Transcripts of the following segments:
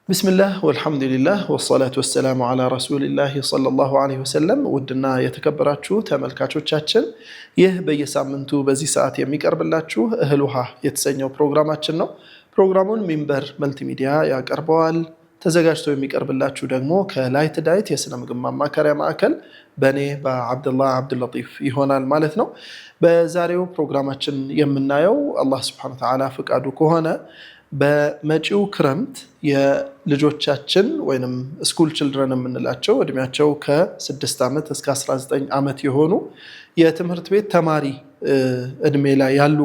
بسم الله والحمد لله والصلاة والسلام على رسول الله صلى الله عليه وسلم ودنا يتكبراتشو تملكاتشوچاچن ይህ በየሳምንቱ በዚህ ሰዓት የሚቀርብላችሁ እህል ውሃ የተሰኘው ፕሮግራማችን ነው። ፕሮግራሙን ሚንበር መልቲሚዲያ ያቀርበዋል። ተዘጋጅቶ የሚቀርብላችሁ ደግሞ ከላይት ዳይት የስነ ምግብ ማማከሪያ ማዕከል በኔ በአብዱላህ አብዱልለጢፍ ይሆናል ማለት ነው። በዛሬው ፕሮግራማችን የምናየው አላህ Subhanahu Wa Ta'ala ፍቃዱ ከሆነ በመጪው ክረምት የልጆቻችን ወይንም ስኩል ችልድረን የምንላቸው እድሜያቸው ከ6 ዓመት እስከ 19 ዓመት የሆኑ የትምህርት ቤት ተማሪ እድሜ ላይ ያሉ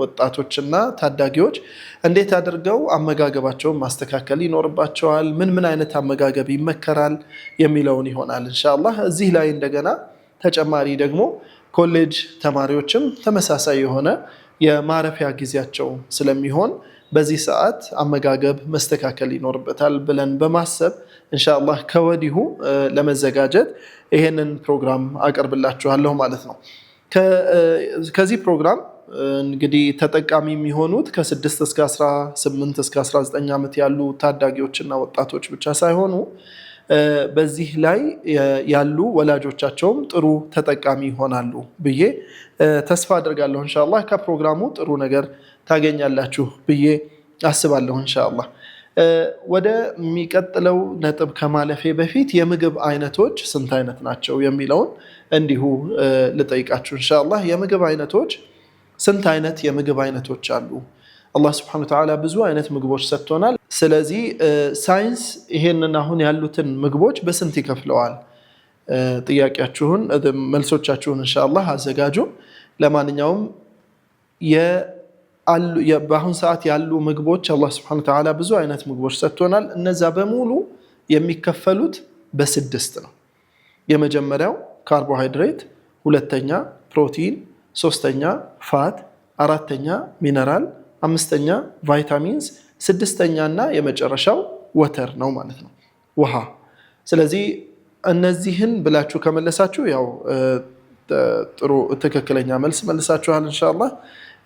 ወጣቶችና ታዳጊዎች እንዴት አድርገው አመጋገባቸውን ማስተካከል ይኖርባቸዋል፣ ምን አይነት አመጋገብ ይመከራል የሚለውን ይሆናል ኢንሻአላህ። እዚህ ላይ እንደገና ተጨማሪ ደግሞ ኮሌጅ ተማሪዎችም ተመሳሳይ የሆነ የማረፊያ ጊዜያቸው ስለሚሆን በዚህ ሰዓት አመጋገብ መስተካከል ይኖርበታል ብለን በማሰብ ኢንሻአላህ ከወዲሁ ለመዘጋጀት ይሄንን ፕሮግራም አቀርብላችኋለሁ ማለት ነው። ከዚህ ፕሮግራም እንግዲህ ተጠቃሚ የሚሆኑት ከ6 እስከ 18 እስከ 19 ዓመት ያሉ ታዳጊዎችና ወጣቶች ብቻ ሳይሆኑ በዚህ ላይ ያሉ ወላጆቻቸውም ጥሩ ተጠቃሚ ይሆናሉ ብዬ ተስፋ አድርጋለሁ ኢንሻአላህ። ከፕሮግራሙ ጥሩ ነገር ታገኛላችሁ ብዬ አስባለሁ ኢንሻአላህ። ወደ የሚቀጥለው ነጥብ ከማለፌ በፊት የምግብ አይነቶች ስንት አይነት ናቸው የሚለውን እንዲሁ ልጠይቃችሁ ኢንሻአላህ። የምግብ አይነቶች ስንት አይነት የምግብ አይነቶች አሉ? አላህ Subhanahu Wa Ta'ala ብዙ አይነት ምግቦች ሰጥቶናል። ስለዚህ ሳይንስ ይሄንን አሁን ያሉትን ምግቦች በስንት ይከፍለዋል? ጥያቄያችሁን መልሶቻችሁን ኢንሻአላህ አዘጋጁ። ለማንኛውም በአሁን ሰዓት ያሉ ምግቦች አላህ Subhanahu Wa Ta'ala ብዙ አይነት ምግቦች ሰጥቶናል። እነዛ በሙሉ የሚከፈሉት በስድስት ነው። የመጀመሪያው ካርቦሃይድሬት፣ ሁለተኛ ፕሮቲን፣ ሶስተኛ ፋት፣ አራተኛ ሚነራል፣ አምስተኛ ቫይታሚንስ፣ ስድስተኛና የመጨረሻው ወተር ነው ማለት ነው፣ ውሃ። ስለዚህ እነዚህን ብላችሁ ከመለሳችሁ ያው ጥሩ ትክክለኛ መልስ መልሳችኋል ኢንሻአላህ።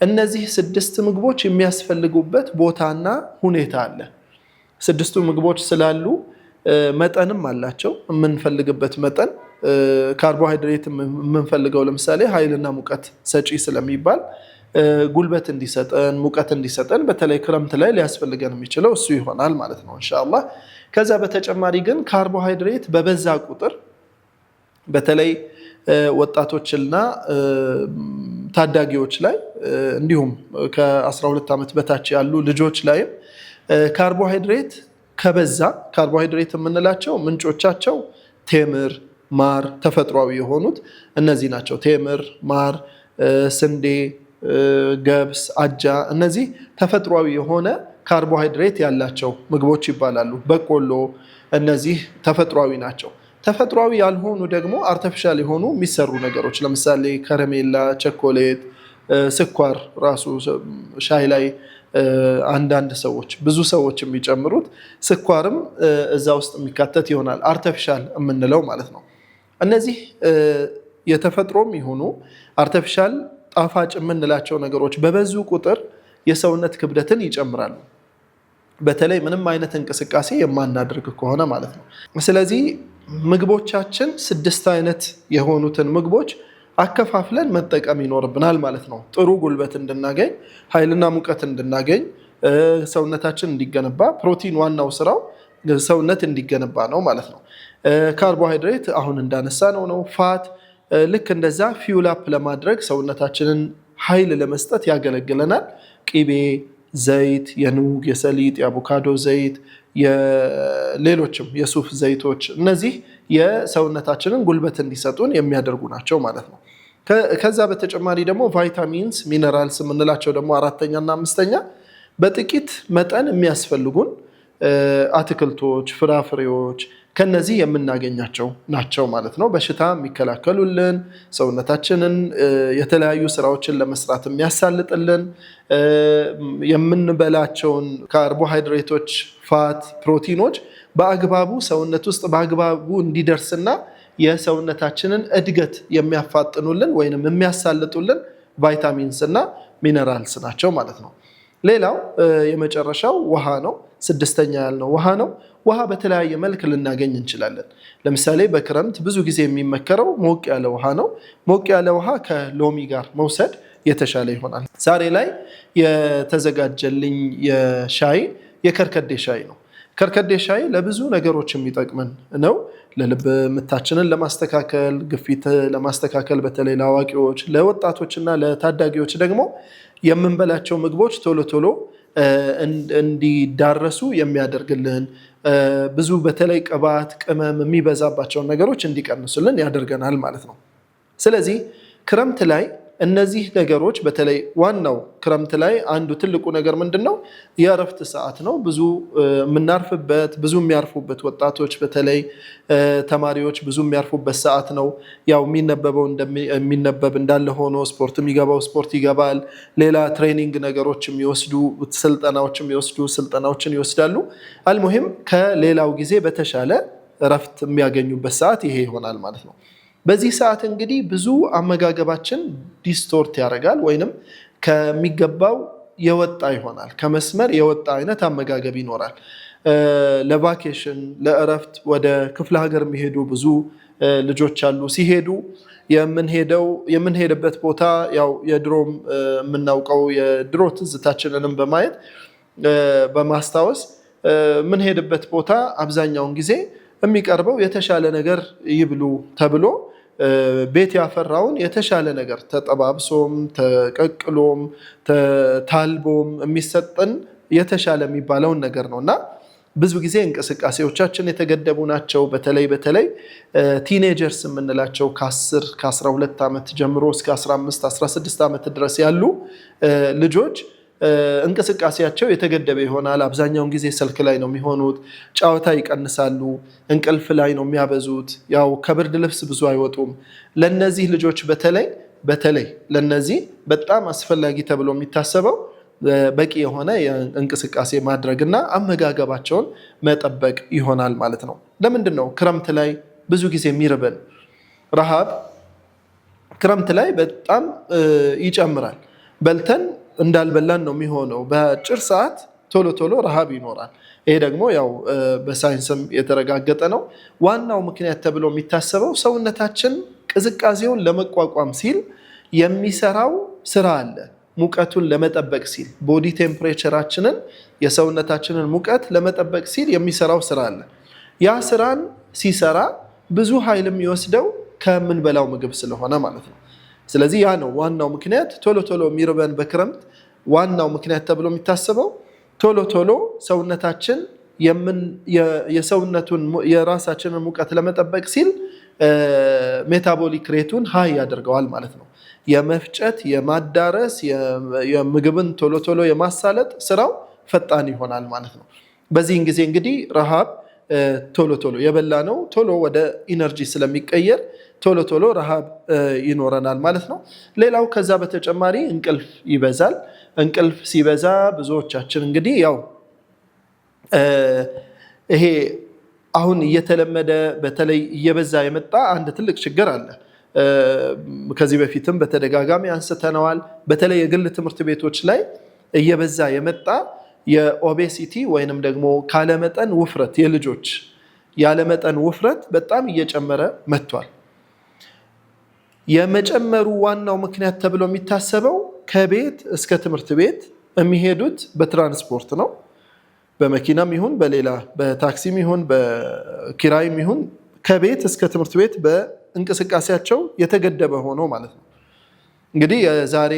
እነዚህ ስድስት ምግቦች የሚያስፈልጉበት ቦታና ሁኔታ አለ። ስድስቱ ምግቦች ስላሉ መጠንም አላቸው። የምንፈልግበት መጠን ካርቦሃይድሬት የምንፈልገው ለምሳሌ ኃይልና ሙቀት ሰጪ ስለሚባል ጉልበት እንዲሰጠን ሙቀት እንዲሰጠን በተለይ ክረምት ላይ ሊያስፈልገን የሚችለው እሱ ይሆናል ማለት ነው ኢንሻአላህ። ከዛ በተጨማሪ ግን ካርቦሃይድሬት በበዛ ቁጥር በተለይ ወጣቶችና ታዳጊዎች ላይ እንዲሁም ከ12 ዓመት በታች ያሉ ልጆች ላይ ካርቦሃይድሬት ከበዛ ካርቦሃይድሬት የምንላቸው ምንጮቻቸው ቴምር፣ ማር ተፈጥሯዊ የሆኑት እነዚህ ናቸው። ቴምር፣ ማር፣ ስንዴ፣ ገብስ፣ አጃ እነዚህ ተፈጥሯዊ የሆነ ካርቦሃይድሬት ያላቸው ምግቦች ይባላሉ። በቆሎ እነዚህ ተፈጥሯዊ ናቸው። ተፈጥሯዊ ያልሆኑ ደግሞ አርቲፊሻል የሆኑ የሚሰሩ ነገሮች ለምሳሌ ከረሜላ፣ ቸኮሌት፣ ስኳር ራሱ ሻይ ላይ አንዳንድ ሰዎች ብዙ ሰዎች የሚጨምሩት ስኳርም እዛ ውስጥ የሚካተት ይሆናል አርቲፊሻል የምንለው ማለት ነው። እነዚህ የተፈጥሮም ይሁኑ አርቲፊሻል ጣፋጭ የምንላቸው ነገሮች በበዙ ቁጥር የሰውነት ክብደትን ይጨምራሉ። በተለይ ምንም አይነት እንቅስቃሴ የማናደርግ ከሆነ ማለት ነው። ስለዚህ ምግቦቻችን 6 አይነት የሆኑትን ምግቦች አከፋፍለን መጠቀም ይኖርብናል ማለት ነው። ጥሩ ጉልበት እንድናገኝ፣ ኃይልና ሙቀት እንድናገኝ፣ ሰውነታችን እንዲገነባ። ፕሮቲን ዋናው ስራው ሰውነት እንዲገነባ ነው ማለት ነው። ካርቦሃይድሬት አሁን እንዳነሳ ነው። ፋት ልክ እንደዛ ፊውል አፕ ለማድረግ ሰውነታችንን ኃይል ለመስጠት ያገለግለናል። ቅቤ፣ ዘይት፣ የኑግ፣ የሰሊጥ፣ የአቮካዶ ዘይት፣ የሌሎችም የሱፍ ዘይቶች እነዚህ የሰውነታችንን ጉልበት እንዲሰጡን የሚያደርጉ ናቸው ማለት ነው። ከዛ በተጨማሪ ደግሞ ቫይታሚንስ፣ ሚነራልስ የምንላቸው ደግሞ አራተኛና አምስተኛ በጥቂት መጠን የሚያስፈልጉን አትክልቶች፣ ፍራፍሬዎች ከነዚህ የምናገኛቸው ናቸው ማለት ነው። በሽታ የሚከላከሉልን፣ ሰውነታችንን የተለያዩ ስራዎችን ለመስራት የሚያሳልጥልን፣ የምንበላቸውን ካርቦሃይድሬቶች፣ ፋት፣ ፕሮቲኖች በአግባቡ ሰውነት ውስጥ በአግባቡ እንዲደርስና የሰውነታችንን እድገት የሚያፋጥኑልን ወይንም የሚያሳልጡልን ቫይታሚንስ እና ሚነራልስ ናቸው ማለት ነው። ሌላው የመጨረሻው ውሃ ነው። ስድስተኛ ያልነው ውሃ ነው። ውሃ በተለያየ መልክ ልናገኝ እንችላለን። ለምሳሌ በክረምት ብዙ ጊዜ የሚመከረው ሞቅ ያለ ውሃ ነው። ሞቅ ያለ ውሃ ከሎሚ ጋር መውሰድ የተሻለ ይሆናል። ዛሬ ላይ የተዘጋጀልኝ የሻይ የከርከዴ ሻይ ነው። ከርከዴ ሻይ ለብዙ ነገሮች የሚጠቅመን ነው። ለልብ ምታችንን ለማስተካከል፣ ግፊት ለማስተካከል፣ በተለይ ለአዋቂዎች፣ ለወጣቶችና ለታዳጊዎች ደግሞ የምንበላቸው ምግቦች ቶሎ ቶሎ እንዲዳረሱ የሚያደርግልን ብዙ በተለይ ቅባት፣ ቅመም የሚበዛባቸውን ነገሮች እንዲቀንሱልን ያደርገናል ማለት ነው። ስለዚህ ክረምት ላይ እነዚህ ነገሮች በተለይ ዋናው ክረምት ላይ አንዱ ትልቁ ነገር ምንድነው? የእረፍት ሰዓት ነው። ብዙ የምናርፍበት ብዙ የሚያርፉበት ወጣቶች በተለይ ተማሪዎች ብዙ የሚያርፉበት ሰዓት ነው። ያው የሚነበበው የሚነበብ እንዳለ ሆኖ ስፖርት የሚገባው ስፖርት ይገባል። ሌላ ትሬኒንግ ነገሮች የሚወስዱ ስልጠናዎችን ይወስዳሉ። አልሙሂም ከሌላው ጊዜ በተሻለ እረፍት የሚያገኙበት ሰዓት ይሄ ይሆናል ማለት ነው። በዚህ ሰዓት እንግዲህ ብዙ አመጋገባችን ዲስቶርት ያደርጋል ወይንም ከሚገባው የወጣ ይሆናል። ከመስመር የወጣ አይነት አመጋገብ ይኖራል። ለቫኬሽን ለእረፍት ወደ ክፍለ ሀገር የሚሄዱ ብዙ ልጆች አሉ። ሲሄዱ የምንሄድበት ቦታ ያው የድሮም የምናውቀው የድሮ ትዝታችንንም በማየት በማስታወስ የምንሄድበት ቦታ አብዛኛውን ጊዜ የሚቀርበው የተሻለ ነገር ይብሉ ተብሎ ቤት ያፈራውን የተሻለ ነገር ተጠባብሶም ተቀቅሎም ታልቦም የሚሰጠን የተሻለ የሚባለውን ነገር ነው እና ብዙ ጊዜ እንቅስቃሴዎቻችን የተገደቡ ናቸው። በተለይ ቲኔጀርስ የምንላቸው ከ10 ከ12 ዓመት ጀምሮ እስከ 15 16 ዓመት ድረስ ያሉ ልጆች እንቅስቃሴያቸው የተገደበ ይሆናል። አብዛኛውን ጊዜ ስልክ ላይ ነው የሚሆኑት። ጨዋታ ይቀንሳሉ። እንቅልፍ ላይ ነው የሚያበዙት። ያው ከብርድ ልብስ ብዙ አይወጡም። ለነዚህ ልጆች በተለይ ለነዚህ በጣም አስፈላጊ ተብሎ የሚታሰበው በቂ የሆነ እንቅስቃሴ ማድረግና አመጋገባቸውን መጠበቅ ይሆናል ማለት ነው። ለምንድን ነው ክረምት ላይ ብዙ ጊዜ የሚርበን? ረሃብ ክረምት ላይ በጣም ይጨምራል። በልተን እንዳልበላን ነው የሚሆነው። በአጭር ሰዓት ቶሎ ረሃብ ይኖራል። ይሄ ደግሞ ያው በሳይንስም የተረጋገጠ ነው። ዋናው ምክንያት ተብሎ የሚታሰበው ሰውነታችን ቅዝቃዜውን ለመቋቋም ሲል የሚሰራው ስራ አለ። ሙቀቱን ለመጠበቅ ሲል ቦዲ ቴምፕሬቸራችንን የሰውነታችንን ሙቀት ለመጠበቅ ሲል የሚሰራው ስራ አለ። ያ ስራን ሲሰራ ብዙ ኃይል የሚወስደው ከምንበላው ምግብ ስለሆነ ማለት ነው። ስለዚህ ያ ነው ዋናው ምክንያት። ቶሎ የሚርበን በክረምት ዋናው ምክንያት ተብሎ የሚታሰበው ቶሎ ሰውነታችን የራሳችንን ሙቀት ለመጠበቅ ሲል ሜታቦሊክ ሬቱን ሃይ ያደርገዋል ማለት ነው። የመፍጨት የማዳረስ የምግብን ቶሎ የማሳለጥ ስራው ፈጣን ይሆናል ማለት ነው። በዚህን ጊዜ እንግዲህ ረሃብ ቶሎ የበላ ነው ቶሎ ወደ ኢነርጂ ስለሚቀየር ቶሎ ረሃብ ይኖረናል ማለት ነው። ሌላው ከዛ በተጨማሪ እንቅልፍ ይበዛል። እንቅልፍ ሲበዛ ብዙዎቻችን እንግዲህ ያው ይሄ አሁን እየተለመደ በተለይ እየበዛ የመጣ አንድ ትልቅ ችግር አለ። ከዚህ በፊትም በተደጋጋሚ አንስተነዋል። በተለይ የግል ትምህርት ቤቶች ላይ እየበዛ የመጣ የኦቤሲቲ ወይንም ደግሞ ካለመጠን ውፍረት፣ የልጆች ያለመጠን ውፍረት በጣም እየጨመረ መጥቷል። የመጨመሩ ዋናው ምክንያት ተብሎ የሚታሰበው ከቤት እስከ ትምህርት ቤት የሚሄዱት በትራንስፖርት ነው። በመኪናም ይሁን በሌላ በታክሲም ይሁን በኪራይም ይሁን ከቤት እስከ ትምህርት ቤት በእንቅስቃሴያቸው የተገደበ ሆኖ ማለት ነው። እንግዲህ የዛሬ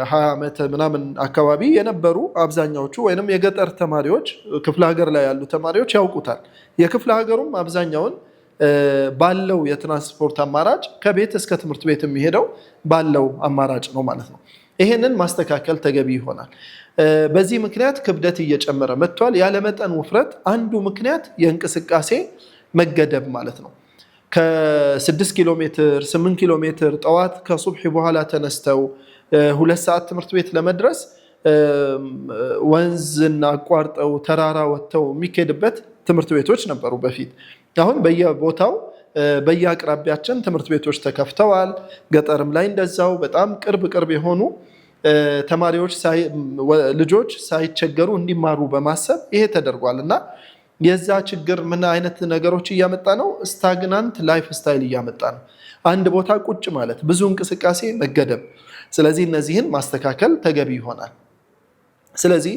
20 ዓመት ምናምን አካባቢ የነበሩ አብዛኛዎቹ ወይንም የገጠር ተማሪዎች ክፍለ ሀገር ላይ ያሉ ተማሪዎች ያውቁታል። የክፍለ ሀገሩም አብዛኛውን ባለው የትራንስፖርት አማራጭ ከቤት እስከ ትምህርት ቤት የሚሄደው ባለው አማራጭ ነው ማለት ነው። ይሄንን ማስተካከል ተገቢ ይሆናል። በዚህ ምክንያት ክብደት እየጨመረ መጥቷል። ያለመጠን ውፍረት አንዱ ምክንያት የእንቅስቃሴ መገደብ ማለት ነው። ከ6 ኪሎ ሜትር 8 ኪሎ ሜትር ጠዋት ከሱብሒ በኋላ ተነስተው 2 ሰዓት ትምህርት ቤት ለመድረስ ወንዝን አቋርጠው ተራራ ወጥተው የሚካሄድበት ትምህርት ቤቶች ነበሩ በፊት። አሁን በየቦታው በየአቅራቢያችን ትምህርት ቤቶች ተከፍተዋል። ገጠርም ላይ እንደዛው በጣም ቅርብ የሆኑ ተማሪዎች ልጆች ሳይቸገሩ እንዲማሩ በማሰብ ይሄ ተደርጓልና የዛ ችግር ምን አይነት ነገሮች እያመጣ ነው? ስታግናንት ላይፍ ስታይል እያመጣ ነው። አንድ ቦታ ቁጭ ማለት፣ ብዙ እንቅስቃሴ መገደብ። ስለዚህ እነዚህን ማስተካከል ተገቢ ይሆናል። ስለዚህ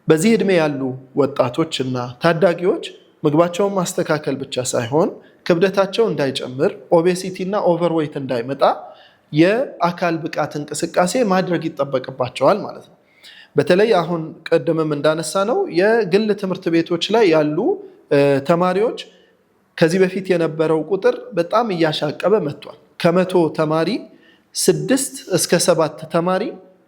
በዚህ ዕድሜ ያሉ ወጣቶች እና ታዳጊዎች ምግባቸውን ማስተካከል ብቻ ሳይሆን ክብደታቸው እንዳይጨምር፣ ኦቤሲቲ እና ኦቨርዌይት እንዳይመጣ የአካል ብቃት እንቅስቃሴ ማድረግ ይጠበቅባቸዋል ማለት ነው። በተለይ አሁን ቀደምም እንዳነሳ ነው የግል ትምህርት ቤቶች ላይ ያሉ ተማሪዎች ከዚህ በፊት የነበረው ቁጥር በጣም እያሻቀበ መጥቷል። ከ100 ተማሪ 6 እስከ 7 ተማሪ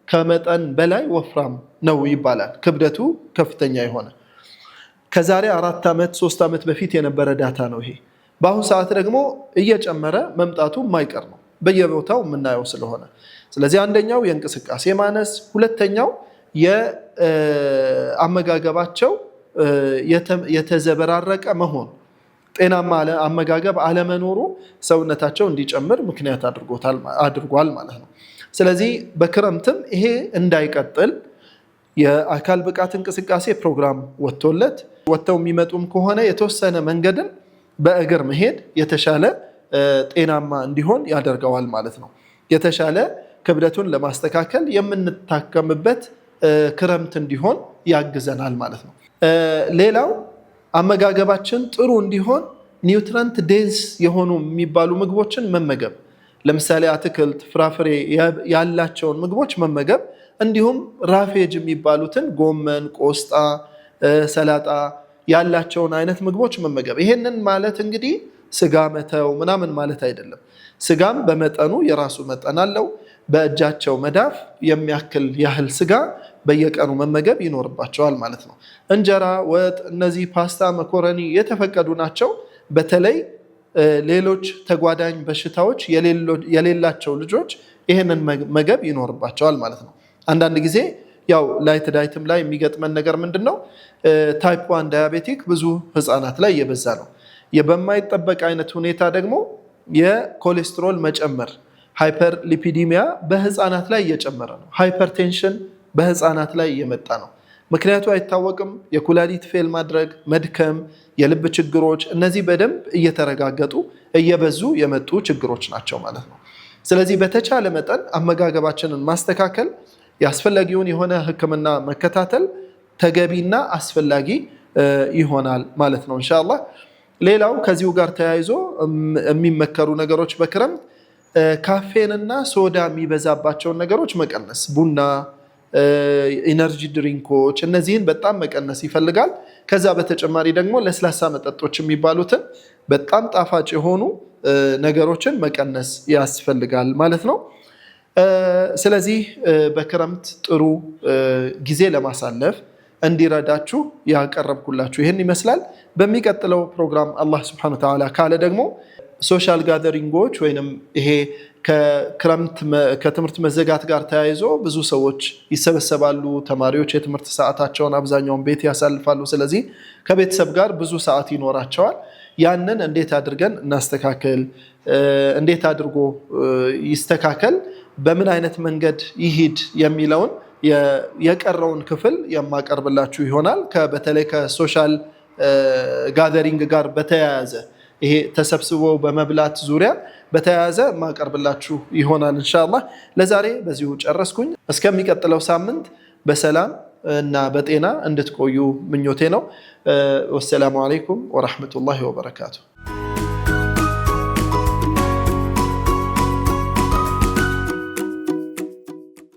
ከመጠን በላይ ወፍራም ነው ይባላል። ክብደቱ ከፍተኛ የሆነ ከዛሬ 4 ዓመት 3 ዓመት በፊት የነበረ ዳታ ነው ይሄ። በአሁኑ ሰዓት ደግሞ እየጨመረ መምጣቱ የማይቀር ነው በየቦታው የምናየው ስለሆነ። ስለዚህ አንደኛው የእንቅስቃሴ ማነስ፣ ሁለተኛው የአመጋገባቸው የተዘበራረቀ መሆን፣ ጤናማ አመጋገብ አለመኖሩ ሰውነታቸው እንዲጨምር ምክንያት አድርጓል ማለት ነው። ስለዚህ በክረምትም ይሄ እንዳይቀጥል የአካል ብቃት እንቅስቃሴ ፕሮግራም ወጥቶለት ወጥተው የሚመጡም ከሆነ የተወሰነ መንገድን በእግር መሄድ የተሻለ ጤናማ እንዲሆን ያደርገዋል ማለት ነው። የተሻለ ክብደቱን ለማስተካከል የምንታከምበት ክረምት እንዲሆን ያግዘናል ማለት ነው። ሌላው አመጋገባችን ጥሩ እንዲሆን ኒውትረንት ዴንስ የሆኑ የሚባሉ ምግቦችን መመገብ፣ ለምሳሌ አትክልት፣ ፍራፍሬ ያላቸውን ምግቦች መመገብ፣ እንዲሁም ራፌጅ የሚባሉትን ጎመን፣ ቆስጣ፣ ሰላጣ ያላቸውን አይነት ምግቦች መመገብ። ይሄንን ማለት እንግዲህ ስጋ መተው ምናምን ማለት አይደለም። ስጋም በመጠኑ የራሱ መጠን አለው። በእጃቸው መዳፍ የሚያክል ያህል ስጋ በየቀኑ መመገብ ይኖርባቸዋል ማለት ነው። እንጀራ፣ ወጥ፣ እነዚህ ፓስታ፣ መኮረኒ የተፈቀዱ ናቸው። በተለይ ሌሎች ተጓዳኝ በሽታዎች የሌላቸው ልጆች ይህንን መገብ ይኖርባቸዋል ማለት ነው። አንዳንድ ጊዜ ያው ላይት ዳይትም ላይ የሚገጥመን ነገር ምንድን ነው? ታይፕ 1 ዳያቤቲክ ብዙ ህፃናት ላይ እየበዛ ነው። በማይጠበቅ አይነት ሁኔታ ደግሞ የኮሌስትሮል መጨመር፣ ሃይፐር ሊፒዲሚያ በህፃናት ላይ እየጨመረ ነው። ሃይፐርቴንሽን በህፃናት ላይ እየመጣ ነው። ምክንያቱ አይታወቅም። የኩላሊት ፌል ማድረግ፣ መድከም፣ የልብ ችግሮች፣ እነዚህ በደንብ እየተረጋገጡ እየበዙ የመጡ ችግሮች ናቸው ማለት ነው። ስለዚህ በተቻለ መጠን አመጋገባችንን ማስተካከል፣ ያስፈላጊውን የሆነ ህክምና መከታተል ተገቢና አስፈላጊ ይሆናል ማለት ነው ኢንሻአላህ። ሌላው ከዚሁ ጋር ተያይዞ የሚመከሩ ነገሮች በክረምት ካፌንና ሶዳ የሚበዛባቸውን ነገሮች መቀነስ፣ ቡና፣ ኢነርጂ ድሪንኮች፣ እነዚህን በጣም መቀነስ ይፈልጋል። ከዛ በተጨማሪ ደግሞ ለስላሳ መጠጦች የሚባሉትን በጣም ጣፋጭ የሆኑ ነገሮችን መቀነስ ያስፈልጋል ማለት ነው። ስለዚህ በክረምት ጥሩ ጊዜ ለማሳለፍ እንዲረዳችሁ ያቀረብኩላችሁ ይህን ይመስላል። በሚቀጥለው ፕሮግራም አላህ ሱብሓነሁ ወተዓላ ካለ ደግሞ ሶሻል ጋዘሪንጎች ወይንም ይሄ ከትምህርት መዘጋት ጋር ተያይዞ ብዙ ሰዎች ይሰበሰባሉ። ተማሪዎች የትምህርት ሰዓታቸውን አብዛኛውን ቤት ያሳልፋሉ። ስለዚህ ከቤተሰብ ጋር ብዙ ሰዓት ይኖራቸዋል። ያንን እንዴት አድርገን እናስተካከል፣ እንዴት አድርጎ ይስተካከል፣ በምን አይነት መንገድ ይሂድ የሚለውን የቀረውን ክፍል የማቀርብላችሁ ይሆናል። በተለይ ከሶሻል ጋዘሪንግ ጋር በተያያዘ ይሄ ተሰብስቦ በመብላት ዙሪያ በተያያዘ ማቀርብላችሁ ይሆናል ኢንሻአላህ። ለዛሬ በዚሁ ጨረስኩኝ። እስከሚቀጥለው ሳምንት በሰላም እና በጤና እንድትቆዩ ምኞቴ ነው። ወሰላሙ አለይኩም ወራህመቱላሂ ወበረካቱ።